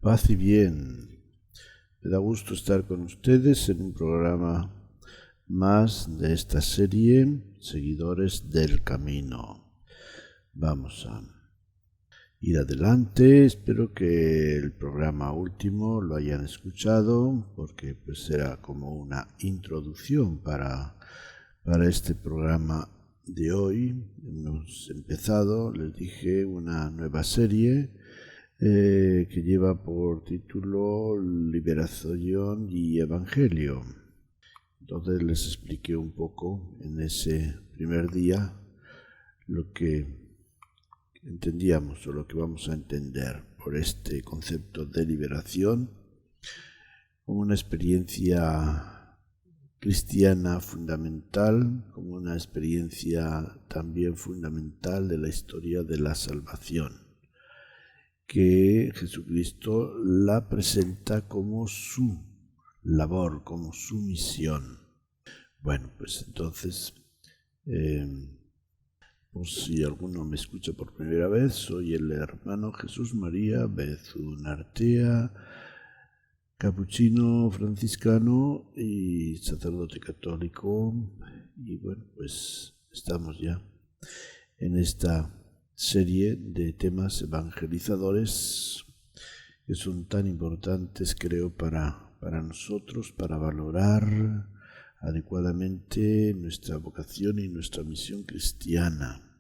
Paz y bien. Me da gusto estar con ustedes en un programa más de esta serie, Seguidores del Camino. Vamos a ir adelante. Espero que el programa último lo hayan escuchado, porque pues era como una introducción para este programa de hoy. Hemos empezado, les dije, una nueva serie que lleva por título Liberación y Evangelio. Entonces les expliqué un poco en ese primer día lo que entendíamos o lo que vamos a entender por este concepto de liberación como una experiencia cristiana fundamental, como una experiencia también fundamental de la historia de la salvación, que Jesucristo la presenta como su labor, como su misión. Bueno, pues entonces, por si alguno me escucha por primera vez, soy el hermano Jesús María Bezunartea, capuchino franciscano y sacerdote católico. Y bueno, pues estamos ya en esta serie de temas evangelizadores que son tan importantes, creo, para nosotros, para valorar adecuadamente nuestra vocación y nuestra misión cristiana.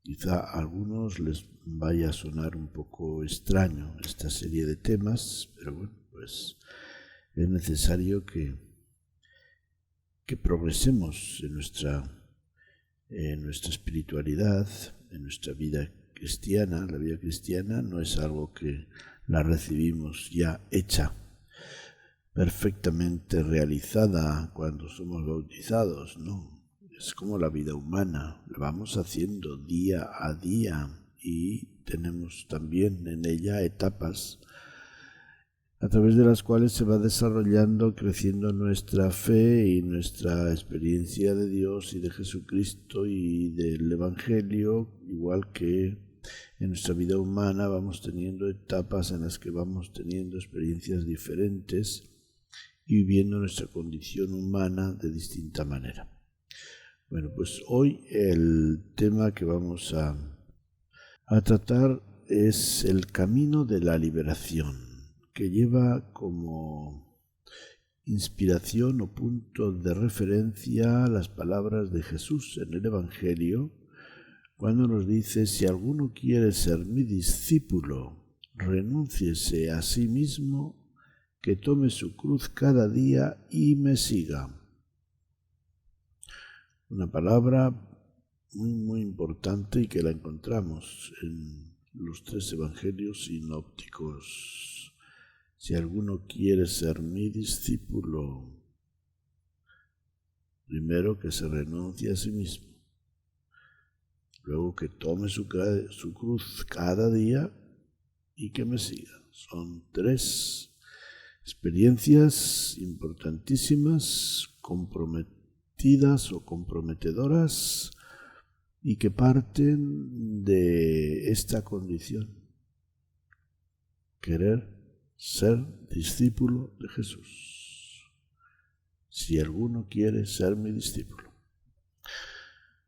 Quizá a algunos les vaya a sonar un poco extraño esta serie de temas, pero bueno, pues es necesario que progresemos en nuestra espiritualidad, en nuestra vida cristiana. La vida cristiana no es algo que la recibimos ya hecha, perfectamente realizada cuando somos bautizados, no. Es como la vida humana, la vamos haciendo día a día y tenemos también en ella etapas a través de las cuales se va desarrollando, creciendo nuestra fe y nuestra experiencia de Dios y de Jesucristo y del Evangelio, igual que en nuestra vida humana vamos teniendo etapas en las que vamos teniendo experiencias diferentes y viviendo nuestra condición humana de distinta manera. Bueno, pues hoy el tema que vamos a tratar es el camino de la liberación, que lleva como inspiración o punto de referencia las palabras de Jesús en el Evangelio, cuando nos dice: si alguno quiere ser mi discípulo, renúnciese a sí mismo, que tome su cruz cada día y me siga. Una palabra muy, muy importante y que la encontramos en los tres evangelios sinópticos. Si alguno quiere ser mi discípulo, primero que se renuncie a sí mismo, luego que tome su cruz cada día y que me siga. Son tres experiencias importantísimas, comprometidas o comprometedoras, y que parten de esta condición: querer ser discípulo de Jesús. Si alguno quiere ser mi discípulo.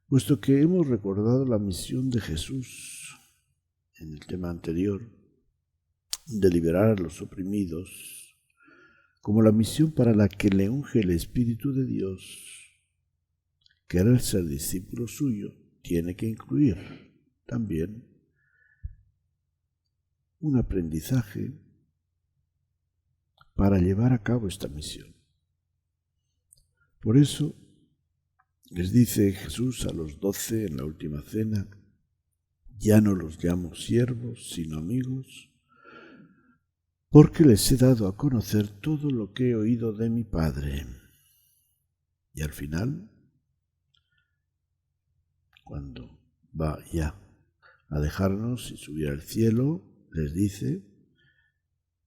Puesto que hemos recordado la misión de Jesús en el tema anterior, de liberar a los oprimidos, como la misión para la que le unge el Espíritu de Dios, querer ser discípulo suyo tiene que incluir también un aprendizaje para llevar a cabo esta misión. Por eso les dice Jesús a los 12 en la última cena: ya no los llamo siervos, sino amigos, porque les he dado a conocer todo lo que he oído de mi Padre. Y al final, cuando va ya a dejarnos y subir al cielo, les dice: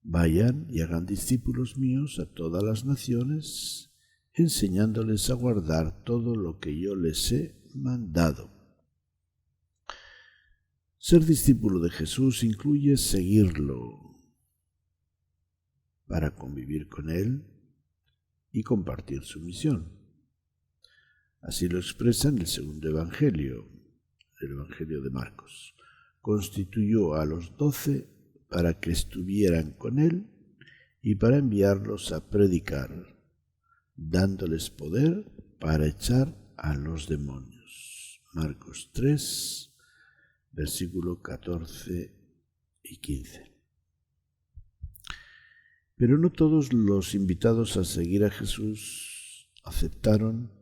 vayan y hagan discípulos míos a todas las naciones, enseñándoles a guardar todo lo que yo les he mandado. Ser discípulo de Jesús incluye seguirlo, para convivir con Él y compartir su misión. Así lo expresa en el segundo Evangelio, el Evangelio de Marcos. Constituyó a los 12 para que estuvieran con Él y para enviarlos a predicar, dándoles poder para echar a los demonios. Marcos 3, versículo 14 y 15. Pero no todos los invitados a seguir a Jesús aceptaron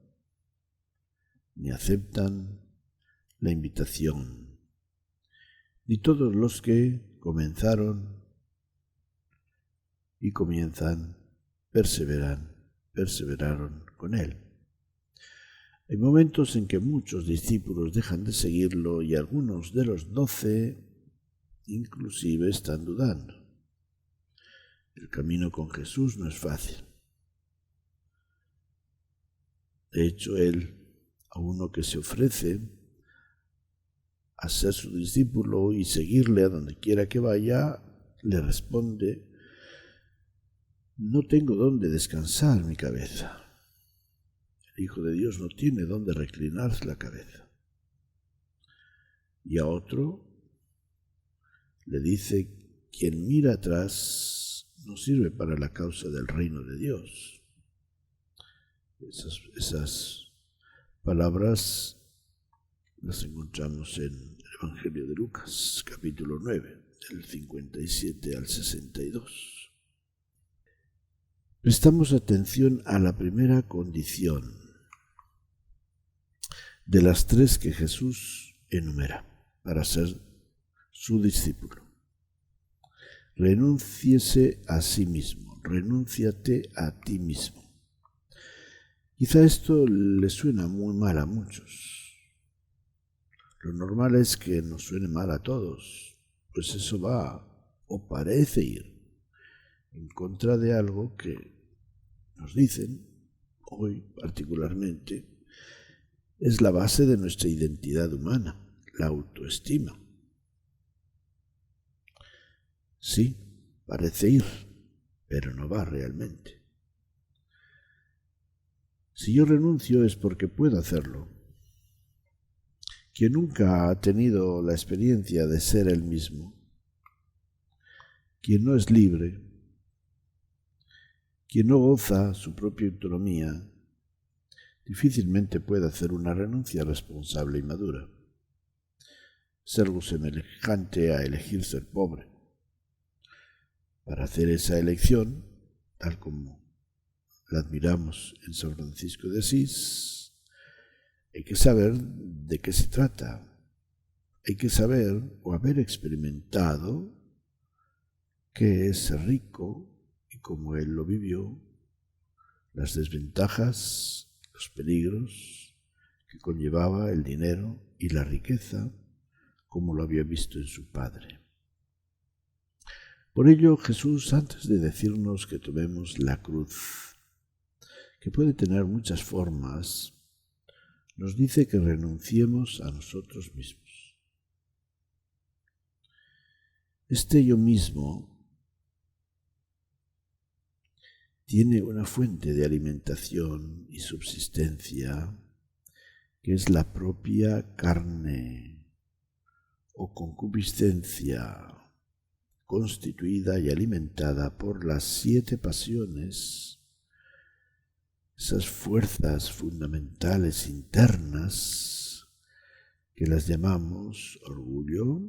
ni aceptan la invitación, ni todos los que comenzaron y comienzan perseveraron con Él. Hay momentos en que muchos discípulos dejan de seguirlo y algunos de los 12 inclusive están dudando. El camino con Jesús no es fácil. De hecho, Él, a uno que se ofrece a ser su discípulo y seguirle a donde quiera que vaya, le responde: no tengo dónde descansar mi cabeza. El Hijo de Dios no tiene dónde reclinarse la cabeza. Y a otro le dice: quien mira atrás no sirve para la causa del reino de Dios. Esas palabras las encontramos en el Evangelio de Lucas, capítulo 9, del 57 al 62. Prestamos atención a la primera condición de las 3 que Jesús enumera para ser su discípulo. Renúnciese a sí mismo, renúnciate a ti mismo. Quizá esto le suena muy mal a muchos. Lo normal es que nos suene mal a todos, pues eso va, o parece ir, en contra de algo que nos dicen, hoy particularmente, es la base de nuestra identidad humana, la autoestima. Sí, parece ir, pero no va realmente. Si yo renuncio es porque puedo hacerlo. Quien nunca ha tenido la experiencia de ser él mismo, quien no es libre, quien no goza su propia autonomía, difícilmente puede hacer una renuncia responsable y madura. Es algo semejante a elegir ser pobre. Para hacer esa elección, tal como la admiramos en San Francisco de Asís, hay que saber de qué se trata. Hay que saber o haber experimentado qué es ser rico y cómo él lo vivió, las desventajas, los peligros que conllevaba el dinero y la riqueza, como lo había visto en su padre. Por ello, Jesús, antes de decirnos que tomemos la cruz, que puede tener muchas formas, nos dice que renunciemos a nosotros mismos. Este yo mismo tiene una fuente de alimentación y subsistencia que es la propia carne o concupiscencia, constituida y alimentada por las 7 pasiones, esas fuerzas fundamentales internas que las llamamos orgullo,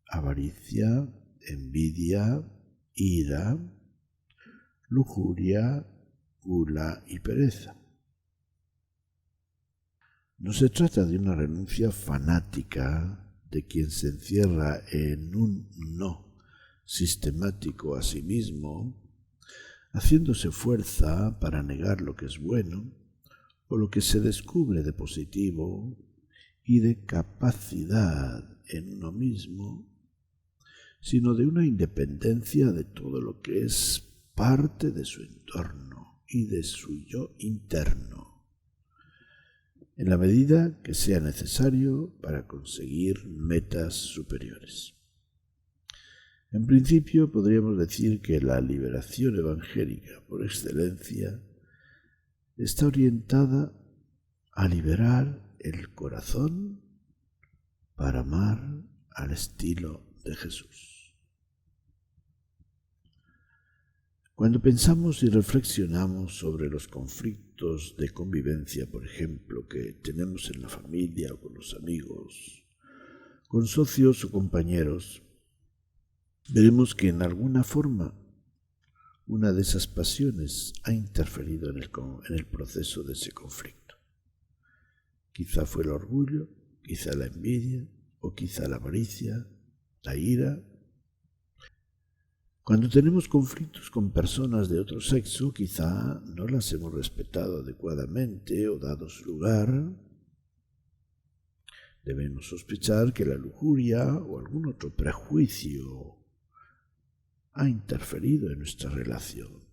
avaricia, envidia, ira, lujuria, gula y pereza. No se trata de una renuncia fanática de quien se encierra en un no sistemático a sí mismo, haciéndose fuerza para negar lo que es bueno o lo que se descubre de positivo y de capacidad en uno mismo, sino de una independencia de todo lo que es parte de su entorno y de su yo interno, en la medida que sea necesario para conseguir metas superiores. En principio podríamos decir que la liberación evangélica por excelencia está orientada a liberar el corazón para amar al estilo de Jesús. Cuando pensamos y reflexionamos sobre los conflictos de convivencia, por ejemplo, que tenemos en la familia o con los amigos, con socios o compañeros, veremos que en alguna forma una de esas pasiones ha interferido en el proceso de ese conflicto. Quizá fue el orgullo, quizá la envidia, o quizá la avaricia, la ira. Cuando tenemos conflictos con personas de otro sexo, quizá no las hemos respetado adecuadamente o dado su lugar. Debemos sospechar que la lujuria o algún otro prejuicio ha interferido en nuestra relación.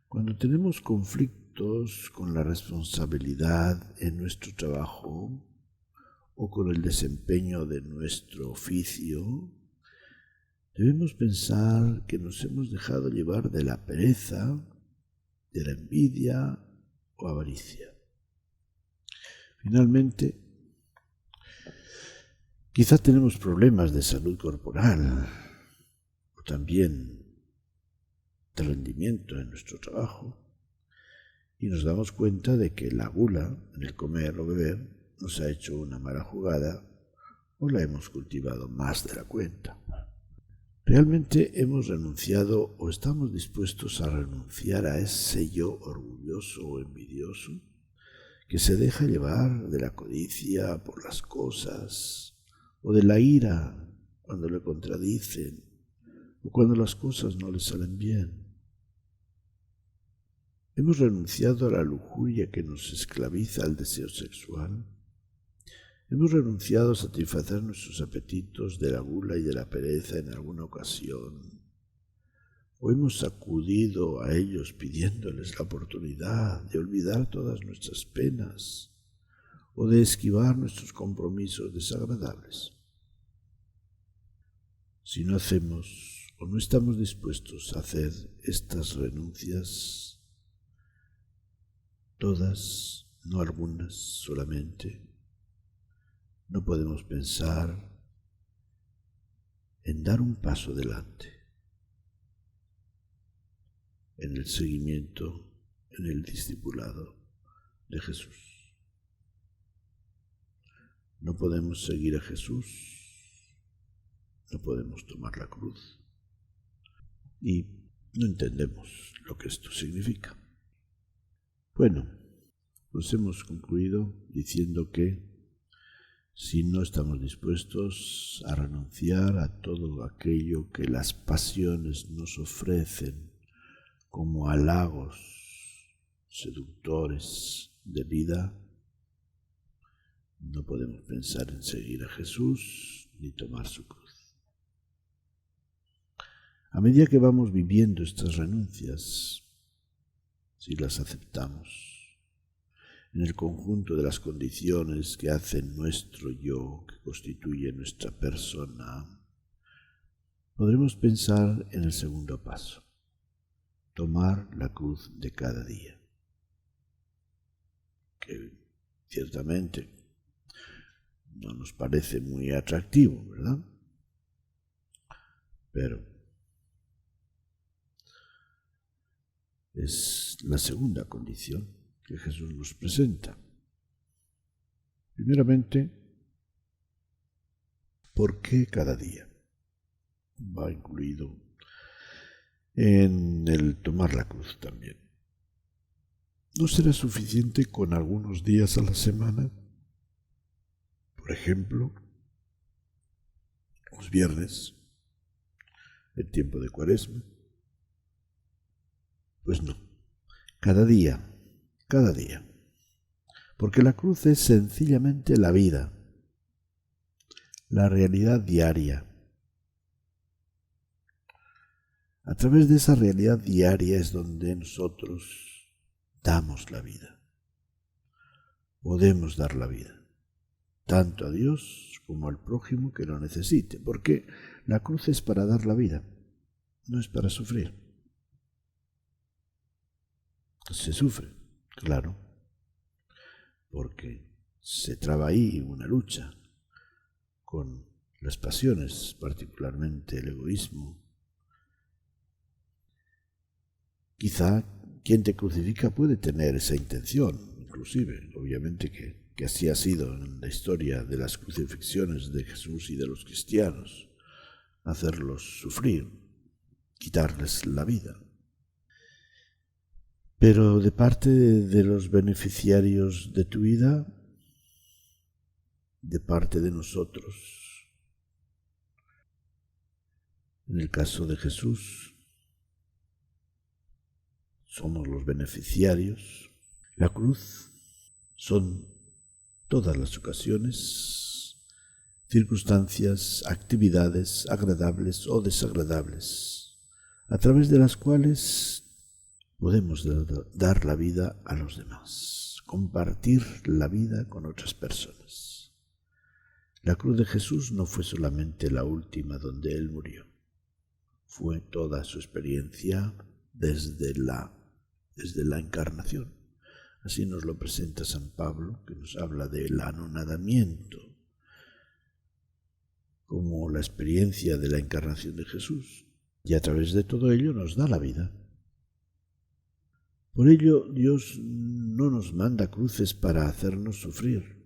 Cuando tenemos conflictos con la responsabilidad en nuestro trabajo o con el desempeño de nuestro oficio, debemos pensar que nos hemos dejado llevar de la pereza, de la envidia o avaricia. Finalmente, quizá tenemos problemas de salud corporal o también de rendimiento en nuestro trabajo y nos damos cuenta de que la gula en el comer o beber nos ha hecho una mala jugada o la hemos cultivado más de la cuenta. ¿Realmente hemos renunciado o estamos dispuestos a renunciar a ese yo orgulloso o envidioso que se deja llevar de la codicia por las cosas o de la ira cuando le contradicen o cuando las cosas no le salen bien? ¿Hemos renunciado a la lujuria que nos esclaviza al deseo sexual? ¿Hemos renunciado a satisfacer nuestros apetitos de la gula y de la pereza en alguna ocasión? ¿O hemos acudido a ellos pidiéndoles la oportunidad de olvidar todas nuestras penas o de esquivar nuestros compromisos desagradables? Si no hacemos o no estamos dispuestos a hacer estas renuncias, todas, no algunas solamente, no podemos pensar en dar un paso adelante en el seguimiento, en el discipulado de Jesús. No podemos seguir a Jesús, no podemos tomar la cruz y no entendemos lo que esto significa. Bueno, pues hemos concluido diciendo que si no estamos dispuestos a renunciar a todo aquello que las pasiones nos ofrecen como halagos seductores de vida, no podemos pensar en seguir a Jesús ni tomar su cruz. A medida que vamos viviendo estas renuncias, si las aceptamos, en el conjunto de las condiciones que hacen nuestro yo, que constituye nuestra persona, podremos pensar en el segundo paso, tomar la cruz de cada día, que ciertamente no nos parece muy atractivo, ¿verdad? Pero es la segunda condición que Jesús nos presenta. Primeramente, ¿por qué cada día? Va incluido en el tomar la cruz también. ¿No será suficiente con algunos días a la semana? Por ejemplo, los viernes, el tiempo de Cuaresma. Pues no, cada día, porque la cruz es sencillamente la vida, la realidad diaria. A través de esa realidad diaria es donde nosotros damos la vida, podemos dar la vida, tanto a Dios como al prójimo que lo necesite, porque La cruz es para dar la vida, no es para sufrir. Se sufre, claro, porque se traba ahí una lucha con las pasiones, particularmente el egoísmo. Quizá quien te crucifica puede tener esa intención, inclusive, obviamente que así ha sido en la historia de las crucifixiones de Jesús y de los cristianos, hacerlos sufrir, quitarles la vida. Pero de parte de los beneficiarios de tu vida, de parte de nosotros, en el caso de Jesús, somos los beneficiarios. La cruz son todas las ocasiones, circunstancias, actividades agradables o desagradables, a través de las cuales podemos dar la vida a los demás, compartir la vida con otras personas. La cruz de Jesús no fue solamente la última donde Él murió, fue toda su experiencia desde la encarnación. Así nos lo presenta San Pablo, que nos habla del anonadamiento como la experiencia de la encarnación de Jesús, y a través de todo ello nos da la vida. Por ello, Dios no nos manda cruces para hacernos sufrir.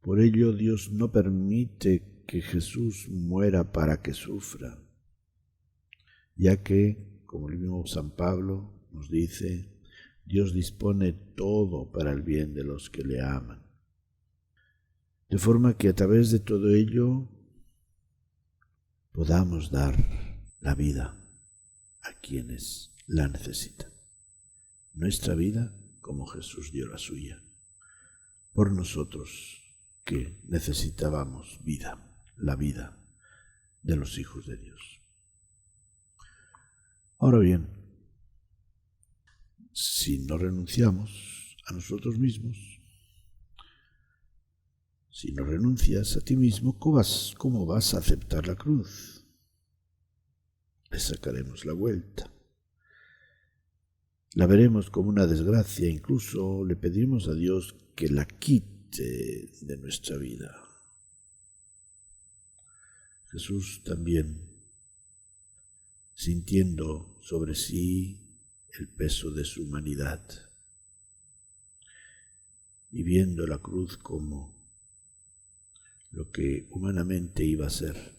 Por ello, Dios no permite que Jesús muera para que sufra, ya que, como el mismo San Pablo nos dice, Dios dispone todo para el bien de los que le aman. De forma que a través de todo ello podamos dar la vida a quienes la necesitan. Nuestra vida como Jesús dio la suya, por nosotros que necesitábamos vida, la vida de los hijos de Dios. Ahora bien, si no renunciamos a nosotros mismos, si no renuncias a ti mismo, ¿cómo vas a aceptar la cruz? Le sacaremos la vuelta. La veremos como una desgracia, incluso le pediremos a Dios que la quite de nuestra vida. Jesús también, sintiendo sobre sí el peso de su humanidad y viendo la cruz como lo que humanamente iba a ser,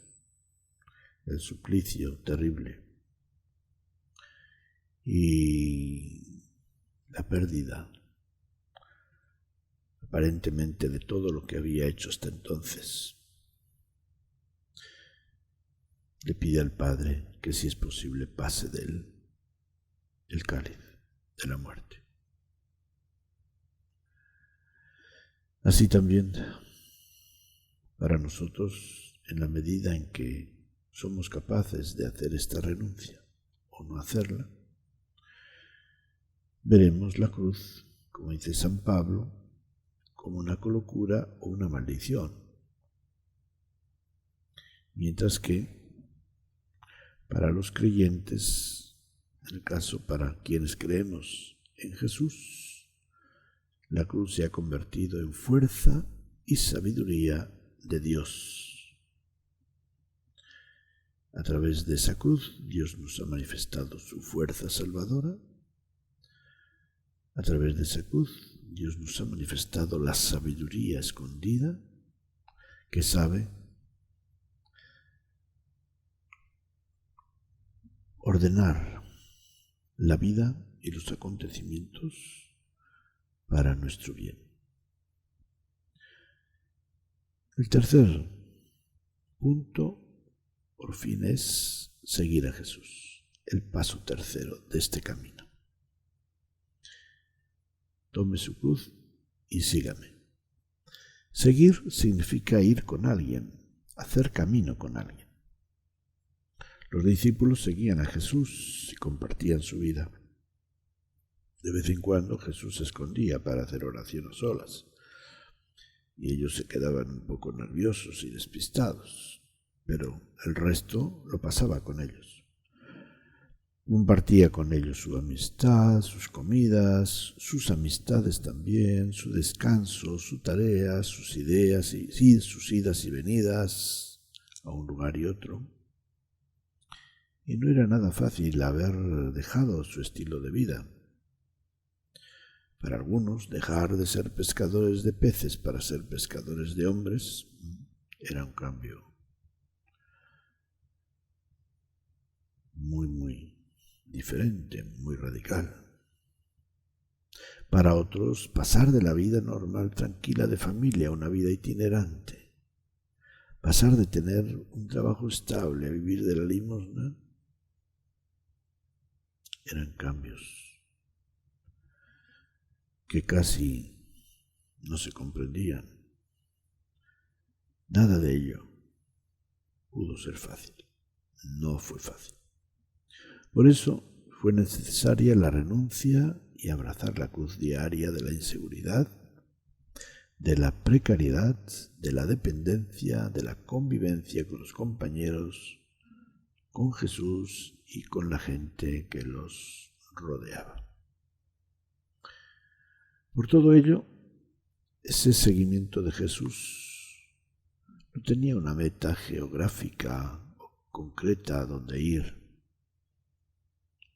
el suplicio terrible y la pérdida aparentemente de todo lo que había hecho hasta entonces, le pide al Padre que, si es posible, pase de él el cáliz de la muerte. Así también, para nosotros, en la medida en que somos capaces de hacer esta renuncia o no hacerla, veremos la cruz, como dice San Pablo, como una locura o una maldición. Mientras que, para los creyentes, en el caso para quienes creemos en Jesús, la cruz se ha convertido en fuerza y sabiduría de Dios. A través de esa cruz, Dios nos ha manifestado su fuerza salvadora. A través de esa cruz, Dios nos ha manifestado la sabiduría escondida que sabe ordenar la vida y los acontecimientos para nuestro bien. El tercer punto, por fin, es seguir a Jesús, el paso tercero de este camino. Tome su cruz y sígame. Seguir significa ir con alguien, hacer camino con alguien. Los discípulos seguían a Jesús y compartían su vida. De vez en cuando Jesús se escondía para hacer oración a solas, y ellos se quedaban un poco nerviosos y despistados. pero el resto lo pasaba con ellos. Compartía con ellos su amistad, sus comidas, sus amistades también, su descanso, su tarea, sus ideas y sus idas y venidas a un lugar y otro. Y no era nada fácil haber dejado su estilo de vida. Para algunos, dejar de ser pescadores de peces para ser pescadores de hombres era un cambio muy diferente, muy radical. Para otros, pasar de la vida normal, tranquila de familia a una vida itinerante, pasar de tener un trabajo estable a vivir de la limosna, eran cambios que casi no se comprendían. Nada de ello pudo ser fácil, no fue fácil. Por eso fue necesaria la renuncia y abrazar la cruz diaria de la inseguridad, de la precariedad, de la dependencia, de la convivencia con los compañeros, con Jesús y con la gente que los rodeaba. Por todo ello, ese seguimiento de Jesús no tenía una meta geográfica o concreta a donde ir.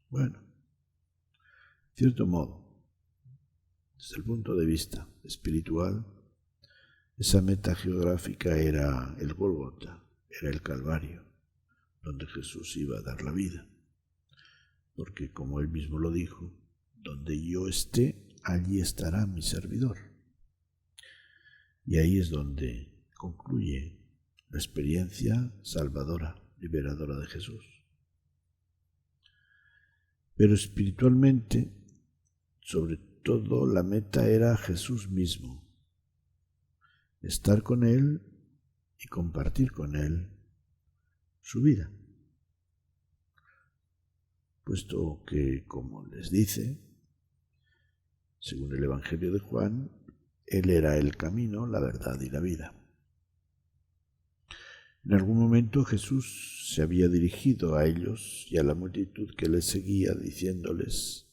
Bueno, de cierto modo, desde el punto de vista espiritual, esa meta geográfica era el Gólgota, era el Calvario, donde Jesús iba a dar la vida. Porque, como él mismo lo dijo, donde yo esté, allí estará mi servidor. Y ahí es donde concluye la experiencia salvadora, liberadora de Jesús. Pero espiritualmente, sobre todo, la meta era Jesús mismo. Estar con Él y compartir con Él su vida. Puesto que, como les dice, según el Evangelio de Juan, Él era el camino, la verdad y la vida. En algún momento Jesús se había dirigido a ellos y a la multitud que les seguía, diciéndoles: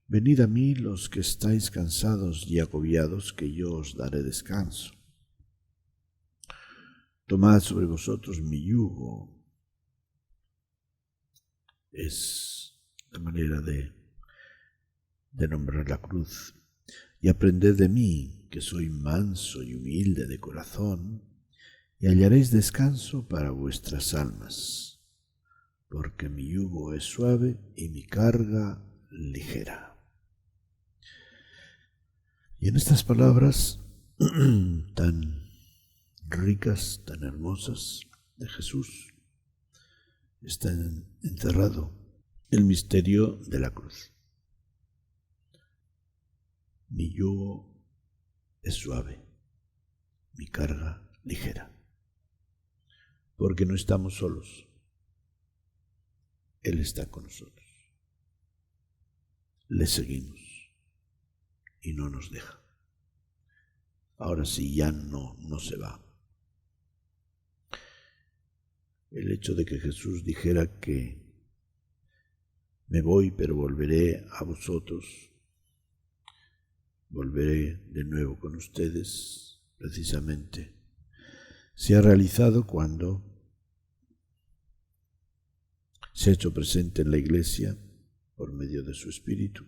«Venid a mí los que estáis cansados y agobiados, que yo os daré descanso. Tomad sobre vosotros mi yugo». Es la manera de nombrar la cruz. «Y aprended de mí, que soy manso y humilde de corazón, y hallaréis descanso para vuestras almas, porque mi yugo es suave y mi carga ligera». Y en estas palabras tan ricas, tan hermosas de Jesús, está encerrado el misterio de la cruz. Mi yugo es suave, mi carga ligera, porque no estamos solos. Él está con nosotros. Le seguimos y no nos deja. Ahora sí, ya no se va. El hecho de que Jesús dijera que me voy, pero volveré a vosotros, volveré de nuevo con ustedes, precisamente, se ha realizado cuando se ha hecho presente en la Iglesia por medio de su Espíritu.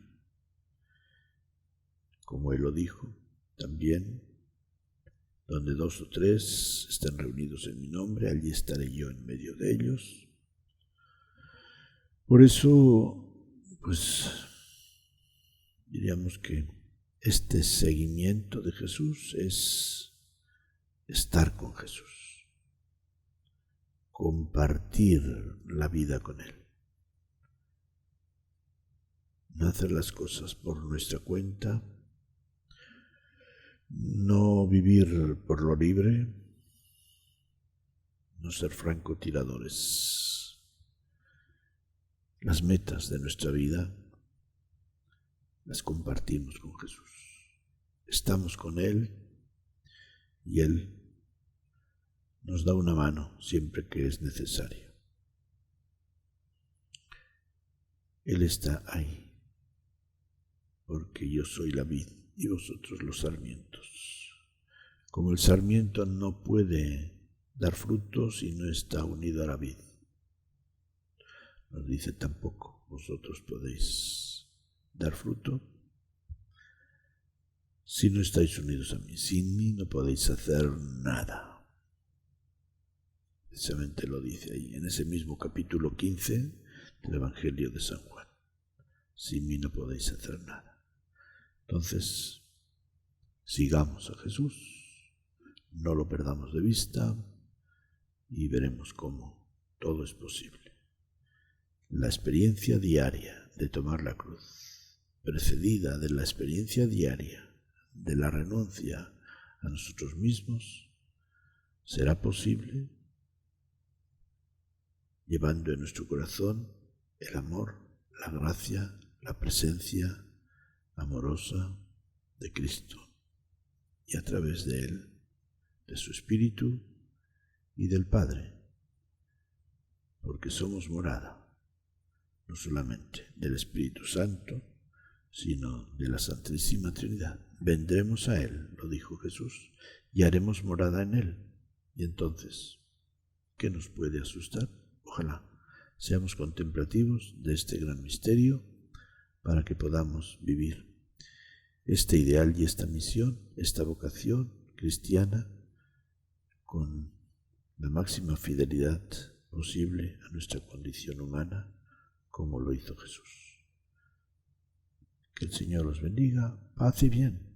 Como Él lo dijo, también, donde 2 o 3 estén reunidos en mi nombre, allí estaré yo en medio de ellos. Por eso, pues, diríamos que este seguimiento de Jesús es estar con Jesús, compartir la vida con Él. No hacer las cosas por nuestra cuenta, no vivir por lo libre, no ser francotiradores. Las metas de nuestra vida las compartimos con Jesús. Estamos con Él y Él nos da una mano siempre que es necesario. Él está ahí, porque yo soy la vid y vosotros los sarmientos. Como el sarmiento no puede dar fruto si no está unido a la vid, nos dice tampoco vosotros podéis dar fruto si no estáis unidos a mí. Sin mí no podéis hacer nada. Precisamente lo dice ahí, en ese mismo capítulo 15 del Evangelio de San Juan. Sin mí no podéis hacer nada. Entonces, sigamos a Jesús, no lo perdamos de vista y veremos cómo todo es posible. La experiencia diaria de tomar la cruz, precedida de la experiencia diaria de la renuncia a nosotros mismos, será posible llevando en nuestro corazón el amor, la gracia, la presencia amorosa de Cristo y a través de Él, de su Espíritu y del Padre, porque somos morada no solamente del Espíritu Santo, sino de la Santísima Trinidad. Vendremos a Él, lo dijo Jesús, y haremos morada en Él. Y entonces, ¿qué nos puede asustar? Ojalá seamos contemplativos de este gran misterio para que podamos vivir este ideal y esta misión, esta vocación cristiana con la máxima fidelidad posible a nuestra condición humana, como lo hizo Jesús. Que el Señor os bendiga, paz y bien.